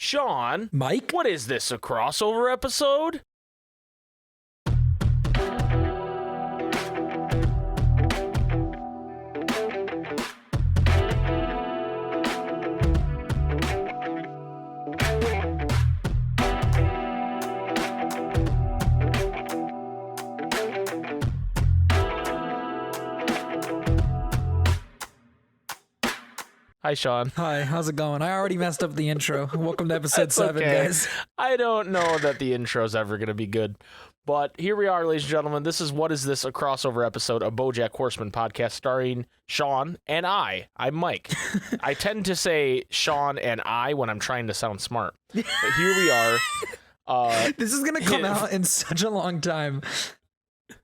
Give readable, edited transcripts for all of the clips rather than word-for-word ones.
Sean, Mike? what is this, a crossover episode? Hi, Sean. Hi, how's it going? I already messed up the intro. Welcome to episode 7, okay. guys. I don't know that the intro's ever going to be good. But here we are, ladies and gentlemen. This is What Is This, a crossover episode of BoJack Horseman podcast starring Sean and I. I'm Mike. I tend to say Sean and I when I'm trying to sound smart. But here we are. This is going to come out in such a long time.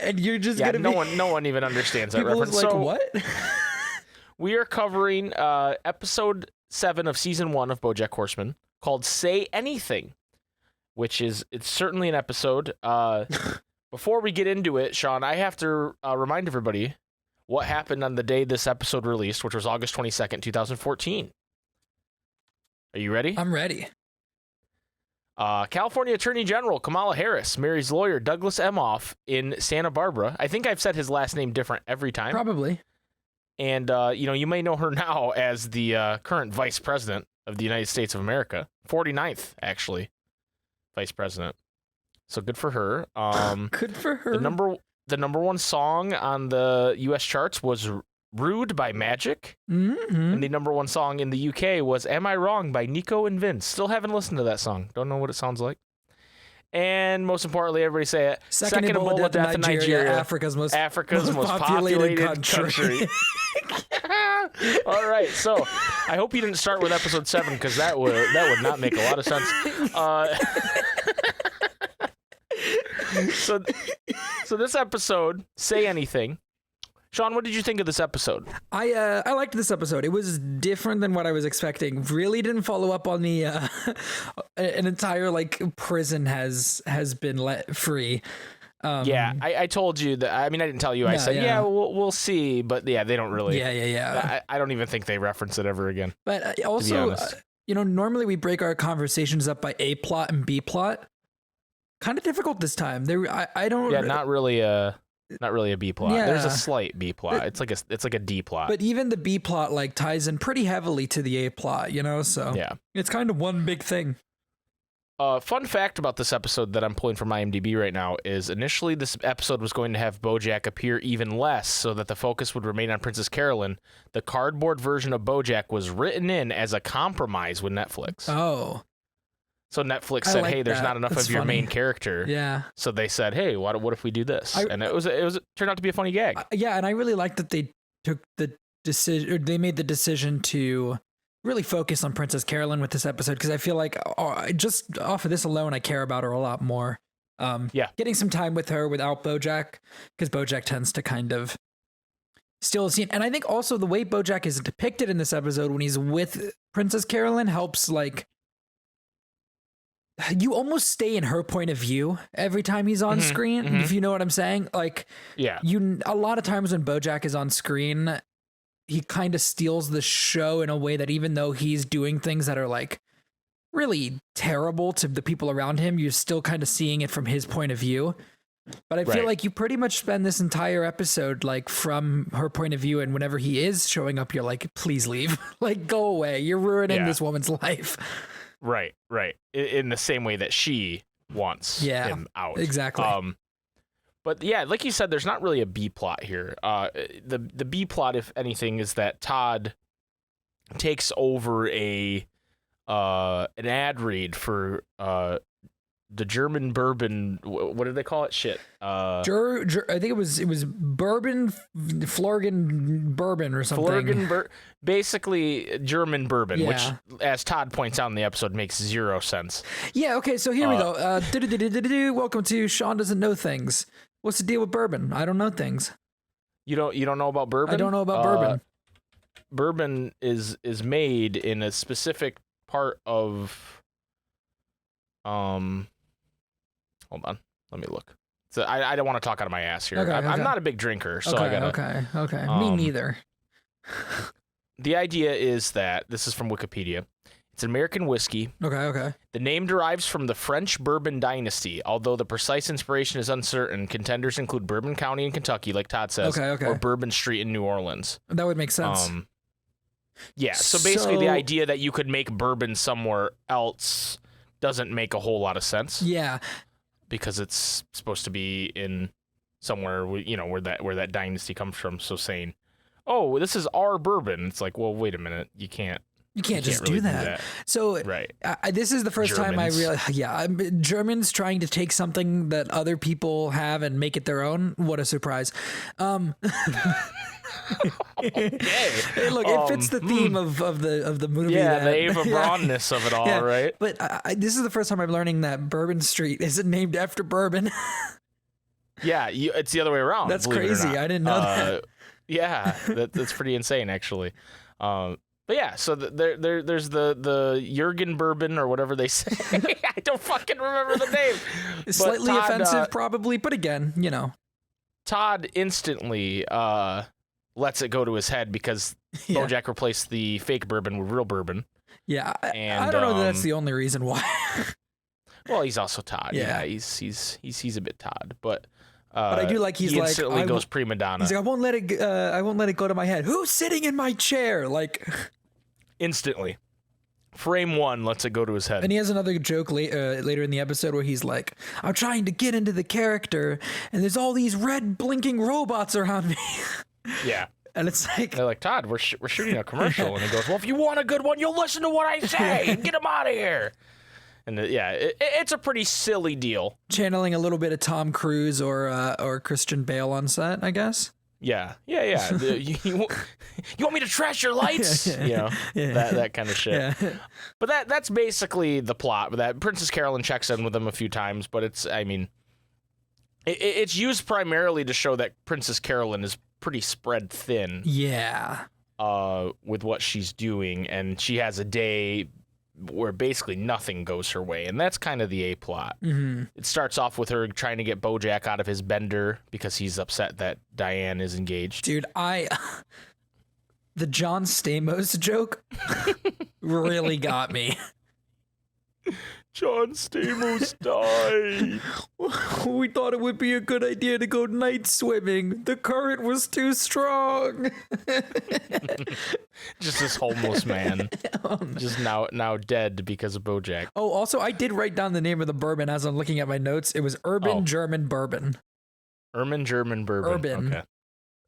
And you're just going to be... No one even understands that People reference. Like, so, what? We are covering episode 7 of season 1 of BoJack Horseman called Say Anything, which is, it's certainly an episode. Before we get into it, Sean, I have to remind everybody what happened on the day this episode released, which was August 22nd, 2014. Are you ready? I'm ready. California Attorney General Kamala Harris marries lawyer Douglas Emhoff in Santa Barbara. I think I've said his last name different every time. Probably. And, you may know her now as the current vice president of the United States of America. 49th, actually, vice president. So good for her. Good for her. The number one song on the U.S. charts was Rude by Magic. Mm-hmm. And the number one song in the U.K. was Am I Wrong by Nico and Vince. Still haven't listened to that song. Don't know what it sounds like. And most importantly, everybody say it. Second Ebola death in Nigeria, Africa's most populated country. All right, so I hope you didn't start with episode 7 because that would not make a lot of sense. So this episode, Say Anything. Sean, what did you think of this episode? I liked this episode. It was different than what I was expecting. Really didn't follow up on the an entire prison has been let free. I told you that. I mean, I didn't tell you. I said, we'll see, but they don't really. Yeah. I don't even think they reference it ever again. But also, normally we break our conversations up by A plot and B plot. Kind of difficult this time. I don't. Yeah, not really a B plot. Yeah. There's a slight B plot. It's like a D plot. But even the B plot ties in pretty heavily to the A plot, so yeah. It's kind of one big thing. Fun fact about this episode that I'm pulling from IMDb right now is initially this episode was going to have BoJack appear even less so that the focus would remain on Princess Carolyn. The cardboard version of BoJack was written in as a compromise with Netflix. Oh. So Netflix said, "Hey, there's not enough of your main character." Yeah. So they said, "Hey, what if we do this?" And it turned out to be a funny gag. Yeah, and I really like that they took the decision. Or they made the decision to really focus on Princess Carolyn with this episode because I feel like just off of this alone, I care about her a lot more. Getting some time with her without BoJack because BoJack tends to kind of steal the scene, and I think also the way BoJack is depicted in this episode when he's with Princess Carolyn helps you almost stay in her point of view every time he's on screen, if you know what I'm saying. A lot of times when BoJack is on screen, he kind of steals the show in a way that even though he's doing things that are really terrible to the people around him, you're still kind of seeing it from his point of view. But I feel like you pretty much spend this entire episode from her point of view, and whenever he is showing up, you're like, please leave. Go away. You're ruining this woman's life. Right. In the same way that she wants him out. Exactly. But yeah, like you said, there's not really a B plot here. The B plot, if anything, is that Todd takes over an ad read for the German bourbon. What did they call it? Shit. I think it was bourbon, Florgan bourbon or something. Basically German bourbon, which, as Todd points out in the episode, makes zero sense. Yeah. Okay. So here we go. Welcome to Sean Doesn't Know Things. What's the deal with bourbon? I don't know things. You don't know about bourbon? I don't know about bourbon. Bourbon is made in a specific part of. Hold on. Let me look. So I don't want to talk out of my ass here. I'm not a big drinker, so I gotta. Okay. Me neither. The idea is that, this is from Wikipedia, It's an American whiskey. Okay. The name derives from the French Bourbon dynasty, although the precise inspiration is uncertain. Contenders include Bourbon County in Kentucky, like Todd says, or Bourbon Street in New Orleans. That would make sense. Yeah, so basically the idea that you could make bourbon somewhere else doesn't make a whole lot of sense. Yeah. Because it's supposed to be in somewhere, where that dynasty comes from. So saying, oh, this is our bourbon. It's like, well, wait a minute. You can't just really do that. So right. This is the first time I realized, Germans trying to take something that other people have and make it their own. What a surprise. Okay. Hey, look, it fits the theme of the movie. Yeah, the Ava Braunness of it all, right? But this is the first time I'm learning that Bourbon Street isn't named after bourbon. Yeah, it's the other way around. That's crazy. I didn't know that. Yeah, that's pretty insane, actually. But yeah, so there's the Jurgen bourbon or whatever they say. I don't fucking remember the name. It's slightly offensive, probably, but again, Todd instantly lets it go to his head because Bojack replaced the fake bourbon with real bourbon. Yeah, I don't know that that's the only reason why. Well, he's also Todd. Yeah, he's a bit Todd, but I do like he instantly goes prima donna. He's like, I won't let it go to my head. Who's sitting in my chair? Like instantly. Frame one lets it go to his head. And he has another joke later in the episode where he's like, I'm trying to get into the character and there's all these red blinking robots around me. Yeah. And it's like, they're like, Todd, we're shooting a commercial. And he goes, well, if you want a good one, you'll listen to what I say. Get him out of here. And it's a pretty silly deal. Channeling a little bit of Tom Cruise or Christian Bale on set, I guess. Yeah. You want me to trash your lights? That kind of shit. Yeah. But that's basically the plot. That Princess Carolyn checks in with him a few times, but it's used primarily to show that Princess Carolyn is pretty spread thin. Yeah. With what she's doing, and she has a day where basically nothing goes her way, and that's kind of the A-plot. Mm-hmm. It starts off with her trying to get Bojack out of his bender because he's upset that Diane is engaged. Dude, the John Stamos joke really got me. John Stamos died. We thought it would be a good idea to go night swimming. The current was too strong. Just this homeless man. Just now dead because of Bojack. Oh, also, I did write down the name of the bourbon as I'm looking at my notes. It was Urban German Bourbon. Urban German Bourbon. Urban. Okay.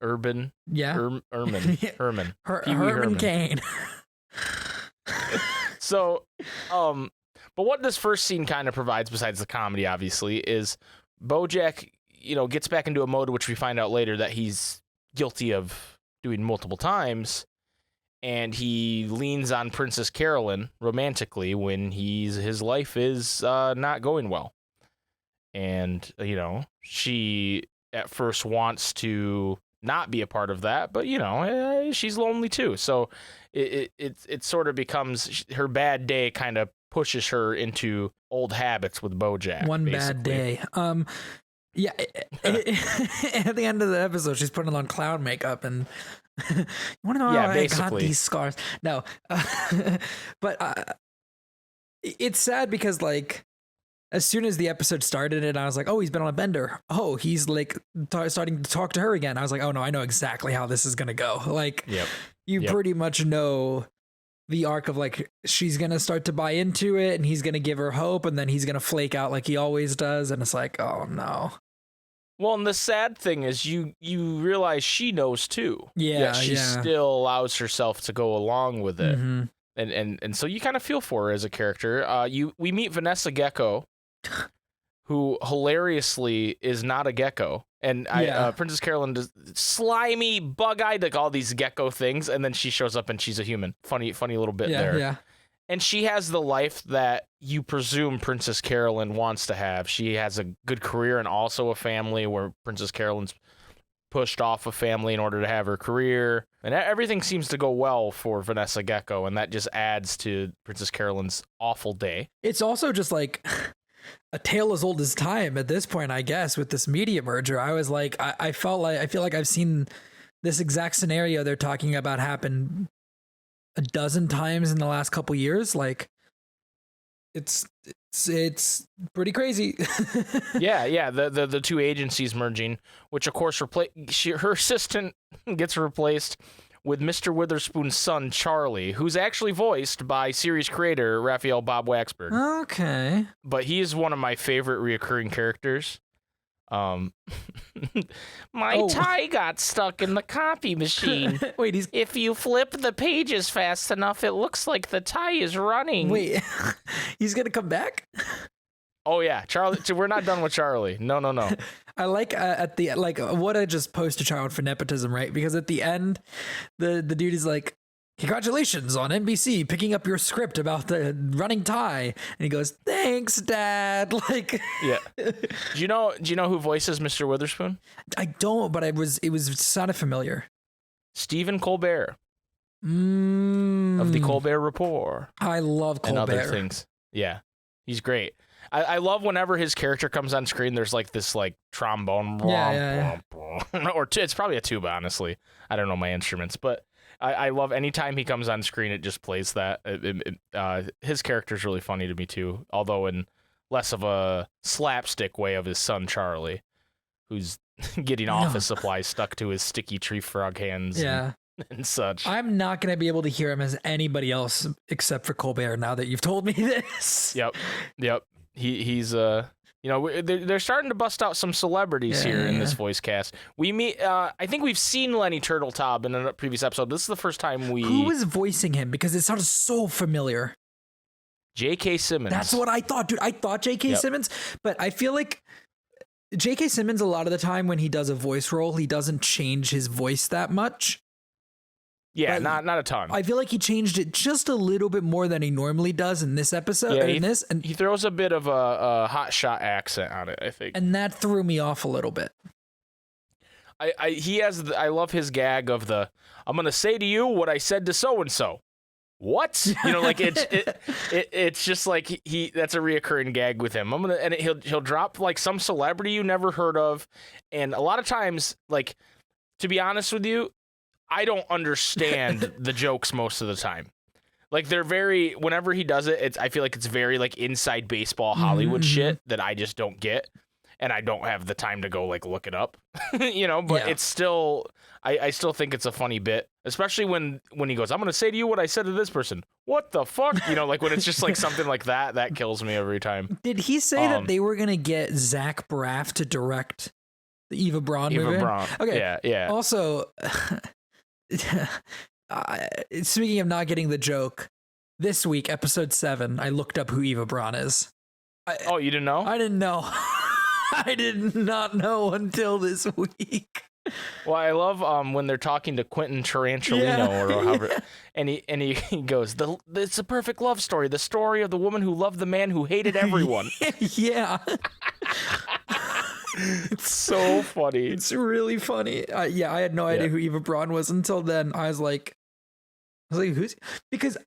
Urban. Yeah. Herman. Herman Cain. So, but what this first scene kind of provides, besides the comedy, obviously, is Bojack, gets back into a mode which we find out later that he's guilty of doing multiple times, and he leans on Princess Carolyn romantically when his life is not going well. And, she at first wants to not be a part of that, but, she's lonely too. So it sort of becomes her bad day kind of pushes her into old habits with Bojack. One basically. Bad day. Yeah. At the end of the episode, she's putting on clown makeup and you want to know how I got these scars? No. But it's sad because as soon as the episode started and I was like, oh, he's been on a bender. Oh, he's starting to talk to her again. I was like, oh no, I know exactly how this is going to go. You pretty much know the arc of she's going to start to buy into it and he's going to give her hope and then he's going to flake out like he always does. And it's like, oh no. Well, and the sad thing is you realize she knows too. Yeah. She still allows herself to go along with it. Mm-hmm. And so you kind of feel for her as a character. We meet Vanessa Gecko, who hilariously is not a gecko. And Princess Carolyn does slimy, bug-eyed, all these gecko things, and then she shows up and she's a human. Funny little bit there. Yeah. And she has the life that you presume Princess Carolyn wants to have. She has a good career and also a family where Princess Carolyn's pushed off a family in order to have her career. And everything seems to go well for Vanessa Gecko, and that just adds to Princess Carolyn's awful day. It's also just a tale as old as time at this point, I guess, with this media merger. I was like, I feel like I've seen this exact scenario they're talking about happen a dozen times in the last couple years. Like, it's pretty crazy. Yeah. The two agencies merging, which of course her assistant gets replaced with Mr. Witherspoon's son Charlie, who's actually voiced by series creator Raphael Bob Waxberg. Okay. But he is one of my favorite reoccurring characters. My tie got stuck in the copy machine. Wait, if you flip the pages fast enough, it looks like the tie is running. Wait, he's gonna come back? Oh yeah, Charlie. We're not done with Charlie. No. I like at the what I just poster child for nepotism, right? Because at the end, the dude is like, "Congratulations on NBC picking up your script about the running tie," and he goes, "Thanks, Dad." Like, yeah. Do you know who voices Mr. Witherspoon? I don't, but it sounded familiar. Stephen Colbert of the Colbert Report. I love Colbert and other things. Yeah, he's great. I love whenever his character comes on screen. There's like this like trombone, yeah. or it's probably a tuba. Honestly, I don't know my instruments, but I love anytime he comes on screen. It just plays that. His character's really funny to me too, although in less of a slapstick way of his son Charlie, who's getting office supplies stuck to his sticky tree frog hands. Yeah. And such. I'm not going to be able to hear him as anybody else except for Colbert now that you've told me this. Yep. He's they're starting to bust out some celebrities here in this voice cast. We meet I think we've seen Lenny Turtletop in a previous episode. This is the first time Who was voicing him? Because it sounded so familiar. J.K. Simmons. That's what I thought, dude. I thought J.K. Simmons, but I feel like J.K. Simmons, a lot of the time when he does a voice role, he doesn't change his voice that much. Yeah, not a ton. I feel like he changed it just a little bit more than he normally does in this episode. Yeah, he throws a bit of a hot shot accent on it, I think. And that threw me off a little bit. I love his gag of I'm gonna say to you what I said to so and so. What? Like it's just like that's a reoccurring gag with him. He'll drop like some celebrity you never heard of, and a lot of times, like, to be honest with you, I don't understand the jokes most of the time. Like, they're whenever he does it, I feel like it's very like inside baseball Hollywood shit that I just don't get. And I don't have the time to go like look it up, but it's still, I still think it's a funny bit, especially when he goes, I'm going to say to you what I said to this person. What the fuck? Like when it's just like something like that kills me every time. Did he say that they were going to get Zach Braff to direct the Eva Braun movie? Eva Braun. Okay. Yeah. Also, speaking of not getting the joke, this week, episode 7, I looked up who Eva Braun is. You didn't know? I didn't know. I did not know until this week. Well, I love when they're talking to Quentin Tarantulino or however, and he goes, "It's a perfect love story. The story of the woman who loved the man who hated everyone." Yeah. It's so funny. It's really funny. I had no idea who Eva Braun was until then. I was like, who's? Because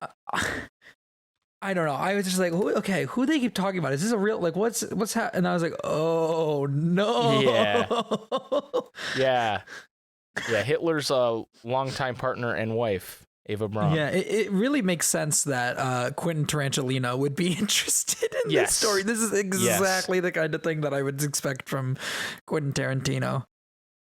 I don't know. I was just like, who they keep talking about? Is this a real, like, what's happening? And I was like, oh no. Yeah. Hitler's longtime partner and wife, Eva Braun. Yeah, it really makes sense that Quentin Tarantulino would be interested in this story. This is exactly the kind of thing that I would expect from Quentin Tarantino.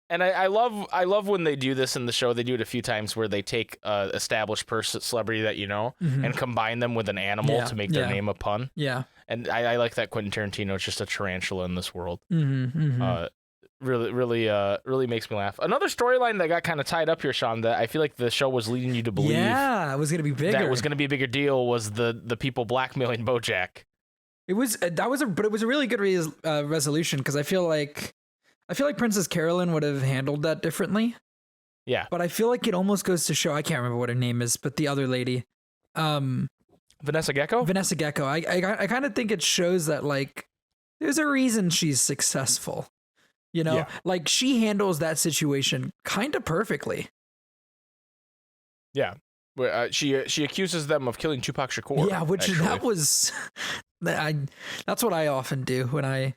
And I love when they do this in the show. They do it a few times where they take established celebrity that and combine them with an animal to make their name a pun. Yeah. And I like that Quentin Tarantino is just a tarantula in this world. Really makes me laugh. Another storyline that got kind of tied up here, Sean, that I feel like the show was leading you to believe it was going to be bigger. That was going to be a bigger deal was the people blackmailing BoJack. It was but it was a really good resolution because I feel like Princess Carolyn would have handled that differently. Yeah. But I feel like it almost goes to show, I can't remember what her name is, but the other lady. Vanessa Gecko? Vanessa Gecko. I kind of think it shows that, like, there's a reason she's successful. Like, she handles that situation kind of perfectly. Yeah. She accuses them of killing Tupac Shakur. Yeah, that's what I often do when I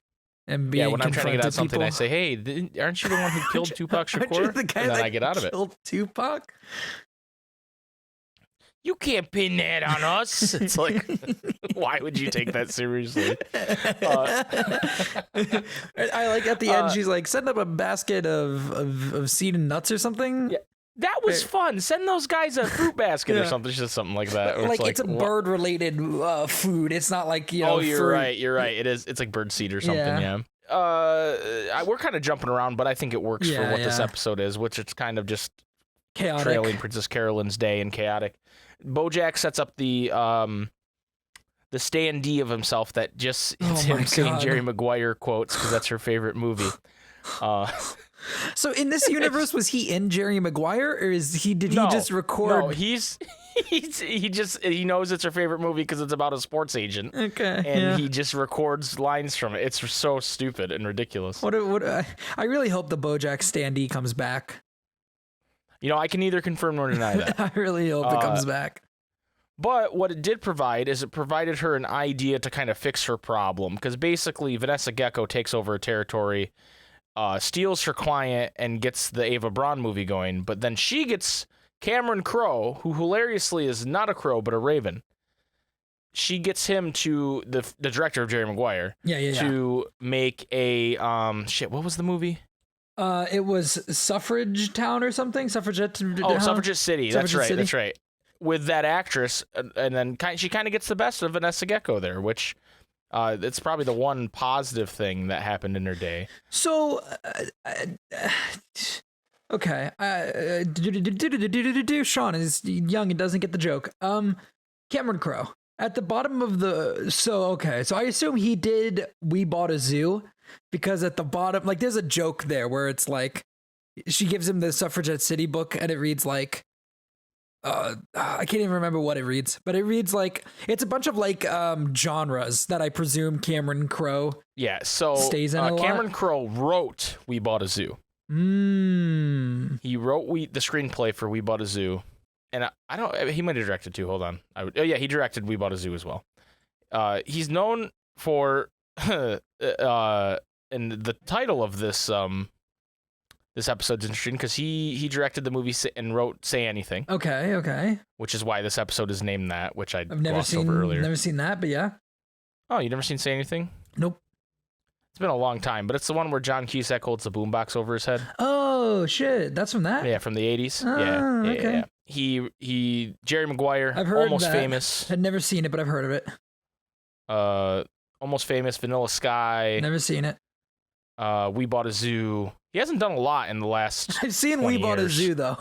am being when I'm trying to get out something, people. I say, "Hey, aren't you the one who killed Tupac Shakur?" Aren't you the guy and then that I get out of it. Killed Tupac? you can't pin that on us. It's like, why would you take that seriously? I like at the end, she's like, send up a basket of seed and nuts or something. Yeah. That was fun. Send those guys a fruit basket or something. Just something like that. Like it's a bird-related food. It's not like, you know. Oh, you're right. You're right. It is. It's like bird seed or something. Yeah. We're kind of jumping around, but I think it works for what this episode is, which it's kind of just chaotic, trailing Princess Carolyn's day and chaotic. Bojack sets up the standee of himself that just it's him saying Jerry Maguire quotes because that's her favorite movie. So in this universe, was he in Jerry Maguire, or did he just record? No, he knows it's her favorite movie because it's about a sports agent. Okay, and he just records lines from it. It's so stupid and ridiculous. I really hope the Bojack standee comes back. You know, I can neither confirm nor deny that. I really hope it comes back. But what it did provide is it provided her an idea to kind of fix her problem, because basically Vanessa Gecko takes over a territory, steals her client, and gets the Ava Braun movie going. But then she gets Cameron Crowe, who hilariously is not a crow but a raven. She gets him to the director of Jerry Maguire to make a what was the movie? It was Suffrage Town or something. Suffragette. Suffragette City. That's right. With that actress, and then she kind of gets the best of Vanessa Gecko there, which it's probably the one positive thing that happened in her day. So, okay, Sean is young and doesn't get the joke. Cameron Crowe at the bottom of the. So I assume he did We Bought a Zoo, because at the bottom, like, there's a joke there where it's like she gives him the Suffragette City book, and it reads like. I can't even remember what it reads, but it reads like it's a bunch of like genres that I presume Cameron Crowe stays in a lot. Cameron Crowe wrote We Bought a Zoo. He wrote the screenplay for We Bought a Zoo, and I don't. He might have directed too. Hold on. He directed We Bought a Zoo as well. He's known for and the title of this this episode's interesting because he directed the movie and wrote Say Anything. Okay. Which is why this episode is named that, which I've glossed over earlier. Never seen that, but yeah. Oh, you never seen Say Anything? Nope. It's been a long time, but it's the one where John Cusack holds the boombox over his head. Oh, shit. That's from that? Yeah, from the 80s. Okay. Yeah. Jerry Maguire, I've heard Almost that. Famous. I've never seen it, but I've heard of it. Almost Famous, Vanilla Sky. Never seen it. We Bought a Zoo. He hasn't done a lot in the last I've seen We Bought a Zoo, though.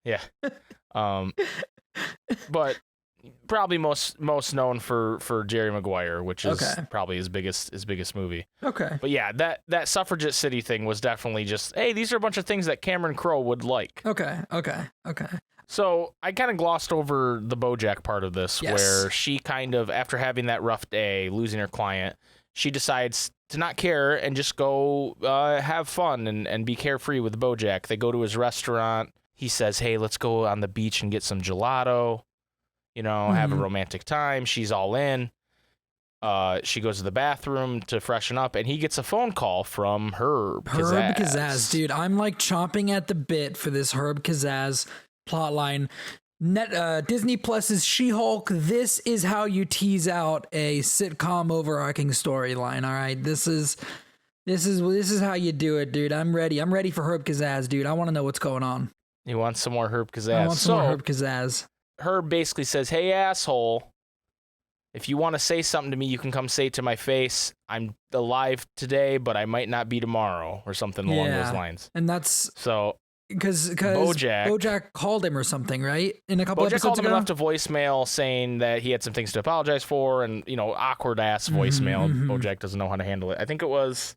Yeah. But probably most known for Jerry Maguire, which is probably his biggest movie. Okay. But yeah, that Suffragette City thing was definitely just, hey, these are a bunch of things that Cameron Crowe would like. Okay. So I kind of glossed over the Bojack part of this, where she kind of, after having that rough day, losing her client, she decides to not care and just go have fun and be carefree with Bojack. They go to his restaurant. He says, hey, let's go on the beach and get some gelato, have a romantic time. She's all in. She goes to the bathroom to freshen up, and he gets a phone call from Herb Kazaz. Dude, I'm like chomping at the bit for this Herb Kazaz plotline. Disney Plus's She-Hulk. This is how you tease out a sitcom overarching storyline. All right, this is how you do it, dude. I'm ready for Herb Kazaz, dude. I want to know what's going on. You want some more Herb Kazaz? I want some more Herb Kazaz. Herb basically says, "Hey, asshole, if you want to say something to me, you can come say it to my face. I'm alive today, but I might not be tomorrow," or something along those lines. And that's so. Because Bojack called him or something, right? In a couple episodes ago? Bojack called him and left a voicemail saying that he had some things to apologize for, and, awkward ass voicemail. Bojack doesn't know how to handle it. I think it was...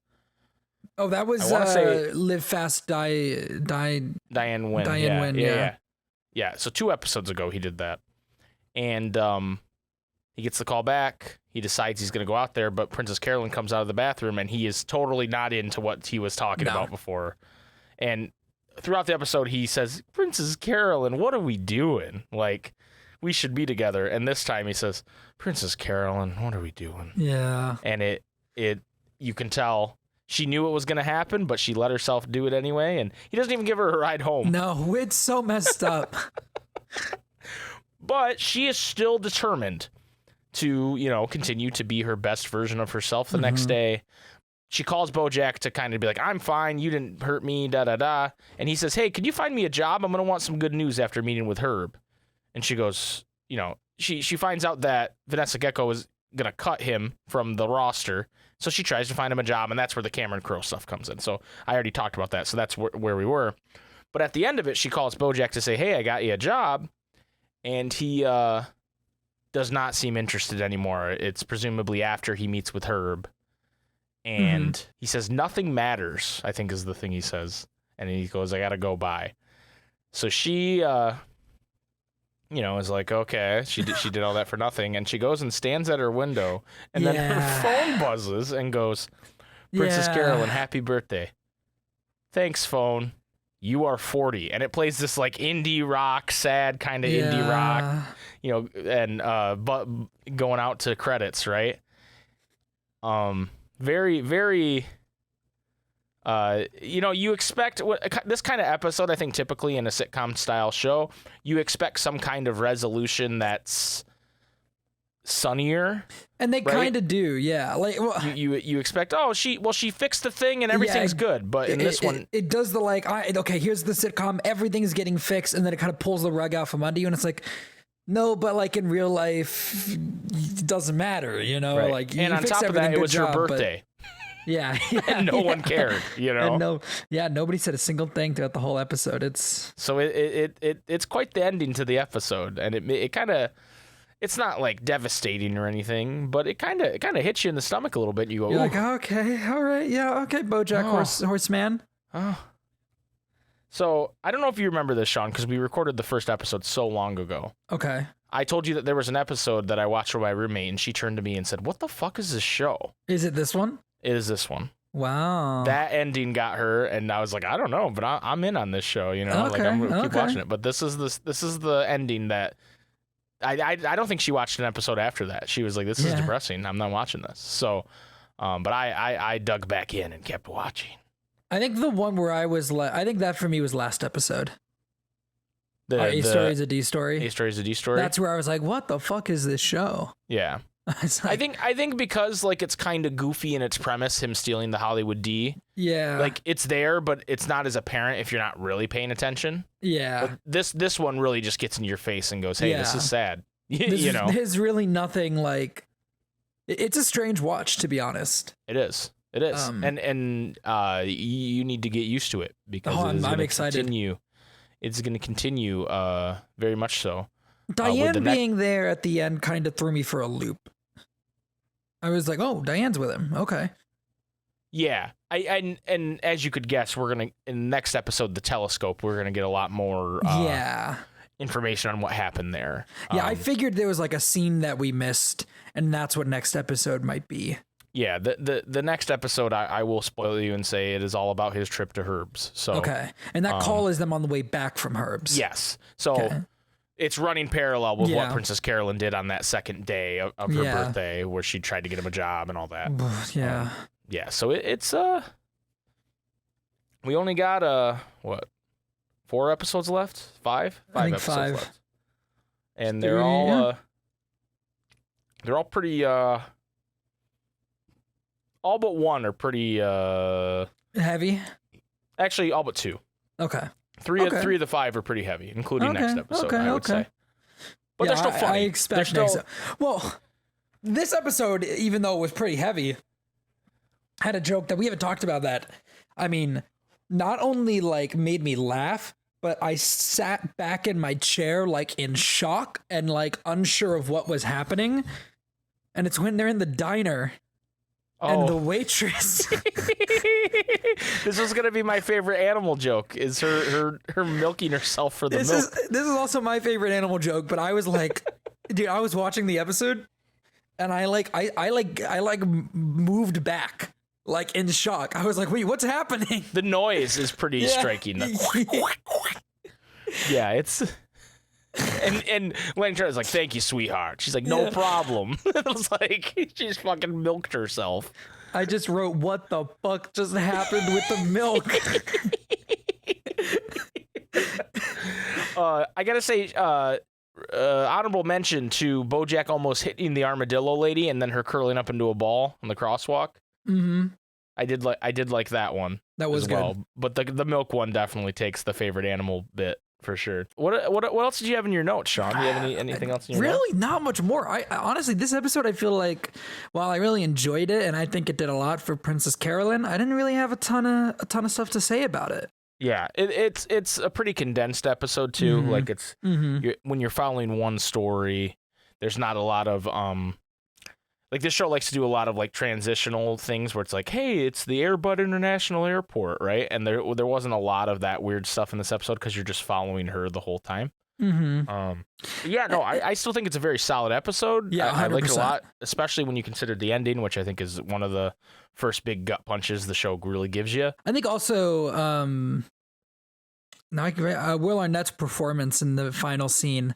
Oh, that was Live Fast, Die... Diane Wynn. Diane Wynn, yeah. Yeah, so 2 episodes ago he did that. And he gets the call back. He decides he's going to go out there, but Princess Carolyn comes out of the bathroom, and he is totally not into what he was talking about before. And... throughout the episode, he says, Princess Carolyn, what are we doing? Like, we should be together. And this time he says, Princess Carolyn, what are we doing? Yeah. And you can tell she knew it was going to happen, but she let herself do it anyway. And he doesn't even give her a ride home. No, it's so messed up. But she is still determined to, continue to be her best version of herself the next day. She calls Bojack to kind of be like, I'm fine, you didn't hurt me, da-da-da. And he says, hey, can you find me a job? I'm going to want some good news after meeting with Herb. And she goes, she finds out that Vanessa Gecko is going to cut him from the roster. So she tries to find him a job, and that's where the Cameron Crowe stuff comes in. So I already talked about that, so that's where we were. But at the end of it, she calls Bojack to say, hey, I got you a job. And he does not seem interested anymore. It's presumably after he meets with Herb. And he says, nothing matters, I think is the thing he says. And he goes, I got to go by. So she, is like, okay, she did all that for nothing. And she goes and stands at her window. And then her phone buzzes and goes, Princess Carolyn, happy birthday. Thanks, phone. You are 40. And it plays this like indie rock, sad kind of indie rock, and but going out to credits, right? Very, very, you expect this kind of episode, I think typically in a sitcom style show, you expect some kind of resolution that's sunnier. And they kind of do, yeah. Like you expect, she fixed the thing and everything's good, but in this one it does the like, okay, here's the sitcom, everything's getting fixed, and then it kind of pulls the rug out from under you, and it's like, no, but like in real life, it doesn't matter, Right. Like, and on top of that, it was your birthday. And no one cared, And nobody said a single thing throughout the whole episode. It's quite the ending to the episode, and it kind of. It's not like devastating or anything, but it kind of hits you in the stomach a little bit. And you go, you're like, okay, all right, yeah, okay, BoJack Horseman. Oh. So I don't know if you remember this, Sean, because we recorded the first episode so long ago. Okay. I told you that there was an episode that I watched with my roommate, and she turned to me and said, "What the fuck is this show?" Is it this one? It is this one. Wow. That ending got her, and I was like, I don't know, but I'm in on this show. Okay, like I'm gonna keep watching it. But this is the ending that. I don't think she watched an episode after that. She was like, this is depressing. I'm not watching this. So, but I dug back in and kept watching. I think the one where I was, I think that for me was last episode. A Story is a D Story. A Story is a D Story. That's where I was like, what the fuck is this show? Yeah. Like, I think because like it's kind of goofy in its premise, him stealing the Hollywood D. Yeah. Like it's there, but it's not as apparent if you're not really paying attention. Yeah. But this one really just gets in your face and goes, hey, this is sad. There's really nothing like. It's a strange watch, to be honest. It is. It is. And you need to get used to it because I'm excited. It's going to continue very much so. Diane being there at the end kind of threw me for a loop. I was like, oh, Diane's with him. Okay. Yeah. And as you could guess, we're going to, in the next episode, The Telescope, we're going to get a lot more information on what happened there. Yeah, I figured there was like a scene that we missed, and that's what next episode might be. Yeah, the next episode, I will spoil you and say it is all about his trip to Herb's. So okay. And that call is them on the way back from Herb's. Yes. So it's running parallel with what Princess Carolyn did on that second day of her birthday, where she tried to get him a job and all that. Yeah. Yeah. So it's we only got 4 episodes left? 5? 5 episodes left. And they're all pretty all but one are pretty heavy. Actually, all but 2. Okay. 3 of the 5 are pretty heavy, including next episode, I would say. But they're still funny. I expect well, this episode, even though it was pretty heavy, had a joke that we haven't talked about that. I mean, not only like made me laugh, but I sat back in my chair like in shock and like unsure of what was happening. And it's when they're in the diner. And the waitress. This was gonna be my favorite animal joke. Is her milking herself for the milk? This is also my favorite animal joke. But I was like, dude, I was watching the episode, and I moved back like in shock. I was like, wait, what's happening? The noise is pretty striking. Yeah, it's. And Lenny Charles like, thank you, sweetheart. She's like, no problem. It was like, she just fucking milked herself. I just wrote, what the fuck just happened with the milk? I gotta say, honorable mention to BoJack almost hitting the armadillo lady and then her curling up into a ball on the crosswalk. Mm-hmm. I did like that one. That was well. good. But the milk one definitely takes the favorite animal bit for sure. What else did you have in your notes, Sean? Do you have anything else in your notes? Really, not much more. I honestly, this episode, I feel like, while I really enjoyed it and I think it did a lot for Princess Carolyn, I didn't really have a ton of stuff to say about it. Yeah, it's a pretty condensed episode too. Mm-hmm. Like it's when you're following one story, there's not a lot of like this show likes to do a lot of like transitional things where it's like, hey, it's the Airbud International Airport, right? And there wasn't a lot of that weird stuff in this episode because you're just following her the whole time. Mm-hmm. Yeah, no, I still think it's a very solid episode. Yeah, I like it a lot, especially when you consider the ending, which I think is one of the first big gut punches the show really gives you. I think also Will Arnett's performance in the final scene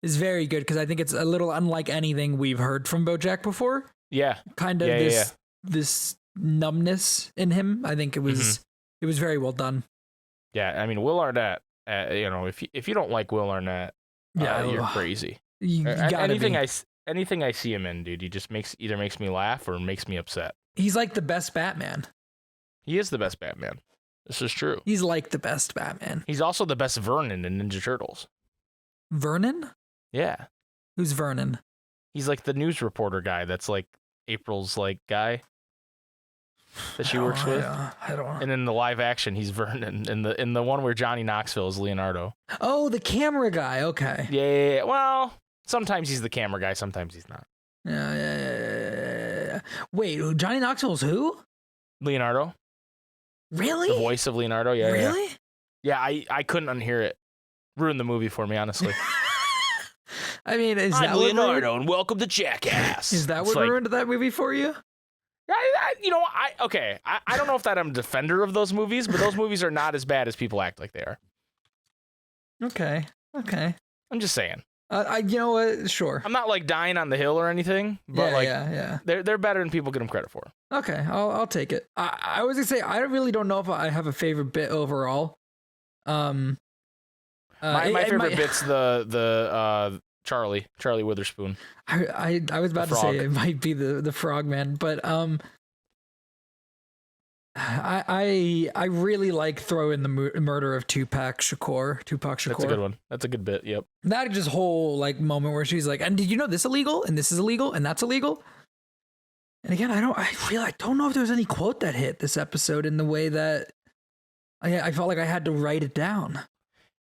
is very good because I think it's a little unlike anything we've heard from BoJack before. Yeah, kind of this numbness in him. I think it was very well done. Yeah, I mean Will Arnett. If you don't like Will Arnett, you're crazy. Anything I see him in, dude, he just either makes me laugh or makes me upset. He's like the best Batman. He is the best Batman. This is true. He's like the best Batman. He's also the best Vernon in Ninja Turtles. Vernon? Yeah. Who's Vernon? He's like the news reporter guy that's like April's like guy that she works with. I don't know. And in the live action, he's Vernon. In the one where Johnny Knoxville is Leonardo. Oh, the camera guy. Okay. Yeah. Well, sometimes he's the camera guy, sometimes he's not. Yeah. Wait, Johnny Knoxville's who? Leonardo. Really? The voice of Leonardo. Yeah. Really? Yeah. I couldn't unhear it. Ruined the movie for me, honestly. I mean, I'm Leonardo, and welcome to Jackass. Is that what ruined that movie for you? I don't know if that I'm a defender of those movies, but those movies are not as bad as people act like they are. Okay. I'm just saying. You know what? Sure. I'm not like dying on the hill or anything, but they're better than people give them credit for. Okay, I'll take it. I was gonna say I really don't know if I have a favorite bit overall. My favorite bit's the Charlie Witherspoon. I was about to say it might be the Frogman, but I really like throwing the murder of Tupac Shakur. That's a good one. That's a good bit. Yep. That just whole like moment where she's like, and did you know this illegal and this is illegal and that's illegal? And again, I don't know if there was any quote that hit this episode in the way that I felt like I had to write it down.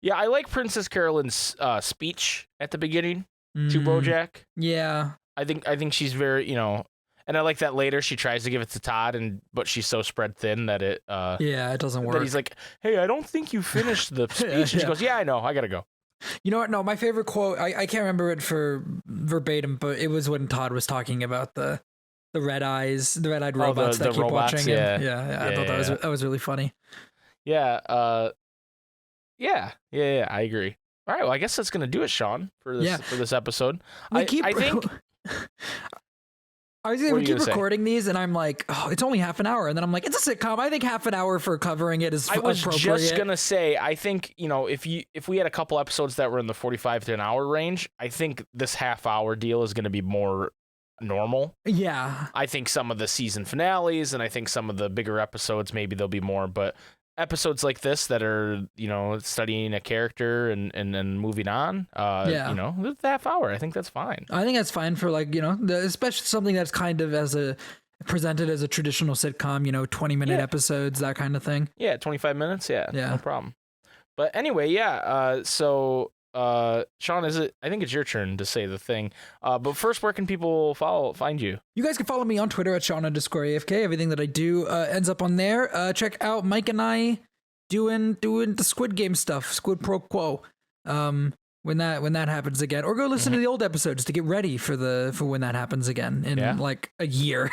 Yeah, I like Princess Carolyn's speech at the beginning to BoJack. Yeah, I think she's very, and I like that later she tries to give it to Todd, but she's so spread thin that it it doesn't work. But he's like, hey, I don't think you finished the speech. And she goes, yeah, I know, I gotta go. You know what? No, my favorite quote, I can't remember it for verbatim, but it was when Todd was talking about the red-eyed robots that keep robots, watching him. Yeah. I thought that was really funny. Yeah. Yeah, I agree. All right, well, I guess that's gonna do it, Sean, for this episode. I think. I was gonna keep recording these, and I'm like, oh, it's only half an hour, and then I'm like, it's a sitcom. I think half an hour for covering it is appropriate. I was just gonna say, I think if we had a couple episodes that were in the 45 to an hour range, I think this half hour deal is gonna be more normal. Yeah, I think some of the season finales, and I think some of the bigger episodes, maybe there'll be more, but episodes like this that are studying a character and moving on the half hour, I think that's fine. I think that's fine for especially something that's kind of presented as a traditional sitcom, 20-minute episodes, that kind of thing. 25 minutes, no problem. But anyway, so Sean, I think it's your turn to say the thing. But first, where can people find you? You guys can follow me on Twitter at Sean_AFK. Everything that I do ends up on there. Check out Mike and I doing the Squid Game stuff, Squid Pro Quo. When that happens again, or go listen to the old episodes to get ready for when that happens again in like a year.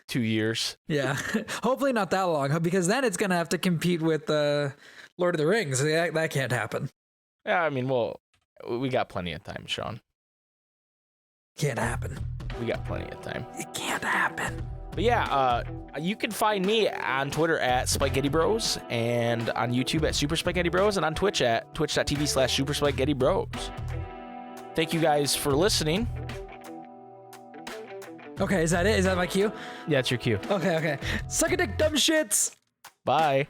2 years. Yeah, hopefully not that long, because then it's gonna have to compete with Lord of the Rings. That can't happen. Yeah, I mean, we got plenty of time, Sean. Can't happen. We got plenty of time. It can't happen. But yeah, you can find me on Twitter at SpikeGhetti Bros, and on YouTube at Super SpikeGhetti Bros, and on Twitch at twitch.tv/Super SpikeGhetti Bros. Thank you guys for listening. Okay, is that it? Is that my cue? Yeah, it's your cue. Okay. Suck a dick, dumb shits. Bye.